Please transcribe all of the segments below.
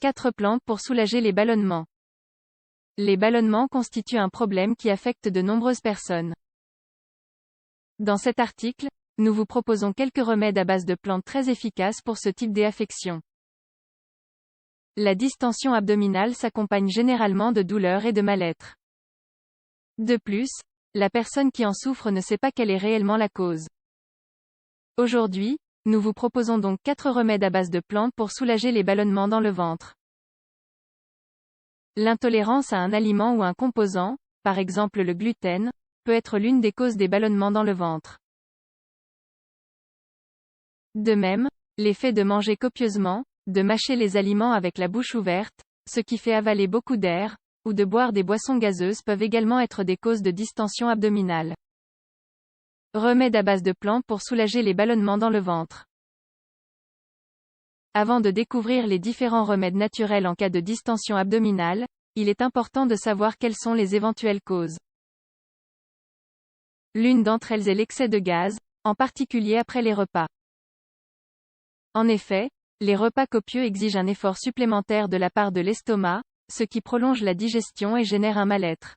4 plantes pour soulager les ballonnements. Les ballonnements constituent un problème qui affecte de nombreuses personnes. Dans cet article, nous vous proposons quelques remèdes à base de plantes très efficaces pour ce type d'affection. La distension abdominale s'accompagne généralement de douleurs et de mal-être. De plus, la personne qui en souffre ne sait pas quelle est réellement la cause. Aujourd'hui, nous vous proposons donc 4 remèdes à base de plantes pour soulager les ballonnements dans le ventre. L'intolérance à un aliment ou un composant, par exemple le gluten, peut être l'une des causes des ballonnements dans le ventre. De même, l'effet de manger copieusement, de mâcher les aliments avec la bouche ouverte, ce qui fait avaler beaucoup d'air, ou de boire des boissons gazeuses peuvent également être des causes de distension abdominale. Remèdes à base de plantes pour soulager les ballonnements dans le ventre. Avant de découvrir les différents remèdes naturels en cas de distension abdominale, il est important de savoir quelles sont les éventuelles causes. L'une d'entre elles est l'excès de gaz, en particulier après les repas. En effet, les repas copieux exigent un effort supplémentaire de la part de l'estomac, ce qui prolonge la digestion et génère un mal-être.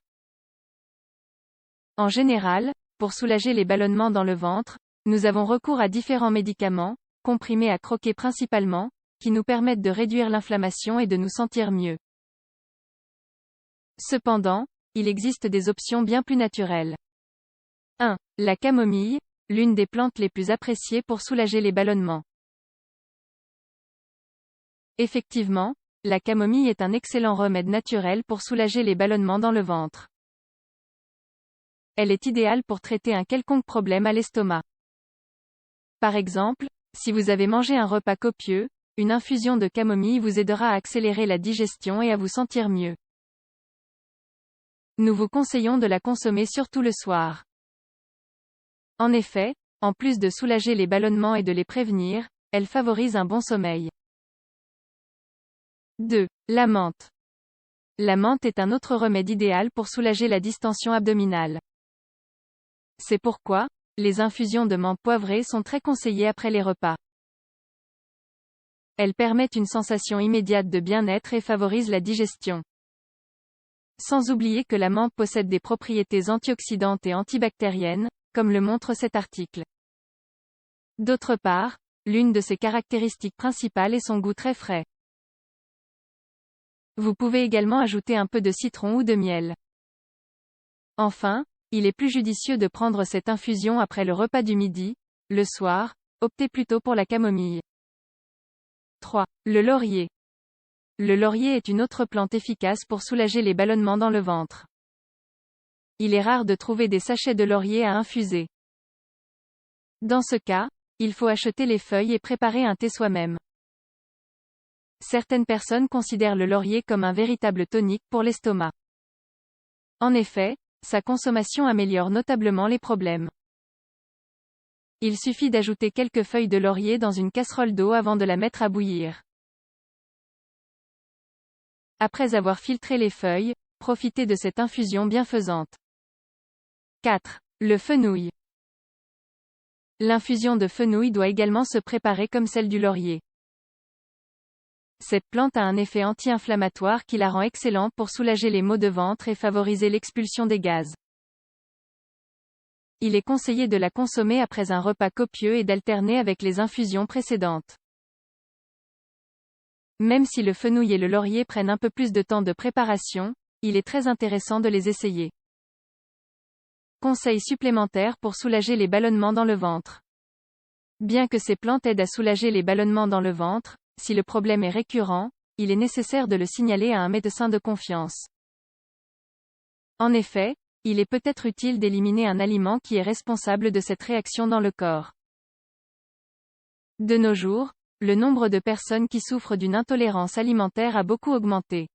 En général, pour soulager les ballonnements dans le ventre, nous avons recours à différents médicaments, comprimés à croquer principalement, qui nous permettent de réduire l'inflammation et de nous sentir mieux. Cependant, il existe des options bien plus naturelles. 1. La camomille, l'une des plantes les plus appréciées pour soulager les ballonnements. Effectivement, la camomille est un excellent remède naturel pour soulager les ballonnements dans le ventre. Elle est idéale pour traiter un quelconque problème à l'estomac. Par exemple, si vous avez mangé un repas copieux, une infusion de camomille vous aidera à accélérer la digestion et à vous sentir mieux. Nous vous conseillons de la consommer surtout le soir. En effet, en plus de soulager les ballonnements et de les prévenir, elle favorise un bon sommeil. 2. La menthe. La menthe est un autre remède idéal pour soulager la distension abdominale. C'est pourquoi, les infusions de menthe poivrée sont très conseillées après les repas. Elles permettent une sensation immédiate de bien-être et favorisent la digestion. Sans oublier que la menthe possède des propriétés antioxydantes et antibactériennes, comme le montre cet article. D'autre part, l'une de ses caractéristiques principales est son goût très frais. Vous pouvez également ajouter un peu de citron ou de miel. Enfin, il est plus judicieux de prendre cette infusion après le repas du midi. Le soir, optez plutôt pour la camomille. 3. Le laurier. Le laurier est une autre plante efficace pour soulager les ballonnements dans le ventre. Il est rare de trouver des sachets de laurier à infuser. Dans ce cas, il faut acheter les feuilles et préparer un thé soi-même. Certaines personnes considèrent le laurier comme un véritable tonique pour l'estomac. En effet, sa consommation améliore notablement les problèmes. Il suffit d'ajouter quelques feuilles de laurier dans une casserole d'eau avant de la mettre à bouillir. Après avoir filtré les feuilles, profitez de cette infusion bienfaisante. 4. Le fenouil. L'infusion de fenouil doit également se préparer comme celle du laurier. Cette plante a un effet anti-inflammatoire qui la rend excellente pour soulager les maux de ventre et favoriser l'expulsion des gaz. Il est conseillé de la consommer après un repas copieux et d'alterner avec les infusions précédentes. Même si le fenouil et le laurier prennent un peu plus de temps de préparation, il est très intéressant de les essayer. Conseil supplémentaire pour soulager les ballonnements dans le ventre. Bien que ces plantes aident à soulager les ballonnements dans le ventre, si le problème est récurrent, il est nécessaire de le signaler à un médecin de confiance. En effet, il est peut-être utile d'éliminer un aliment qui est responsable de cette réaction dans le corps. De nos jours, le nombre de personnes qui souffrent d'une intolérance alimentaire a beaucoup augmenté.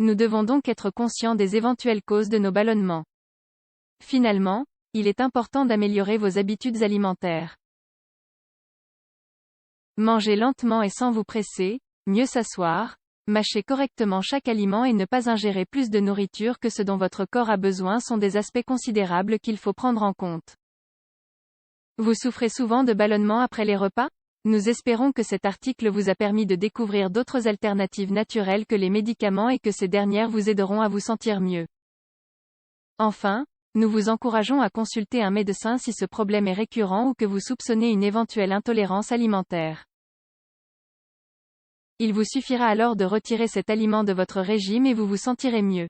Nous devons donc être conscients des éventuelles causes de nos ballonnements. Finalement, il est important d'améliorer vos habitudes alimentaires. Mangez lentement et sans vous presser, mieux s'asseoir, mâcher correctement chaque aliment et ne pas ingérer plus de nourriture que ce dont votre corps a besoin sont des aspects considérables qu'il faut prendre en compte. Vous souffrez souvent de ballonnements après les repas ? Nous espérons que cet article vous a permis de découvrir d'autres alternatives naturelles que les médicaments et que ces dernières vous aideront à vous sentir mieux. Enfin, nous vous encourageons à consulter un médecin si ce problème est récurrent ou que vous soupçonnez une éventuelle intolérance alimentaire. Il vous suffira alors de retirer cet aliment de votre régime et vous vous sentirez mieux.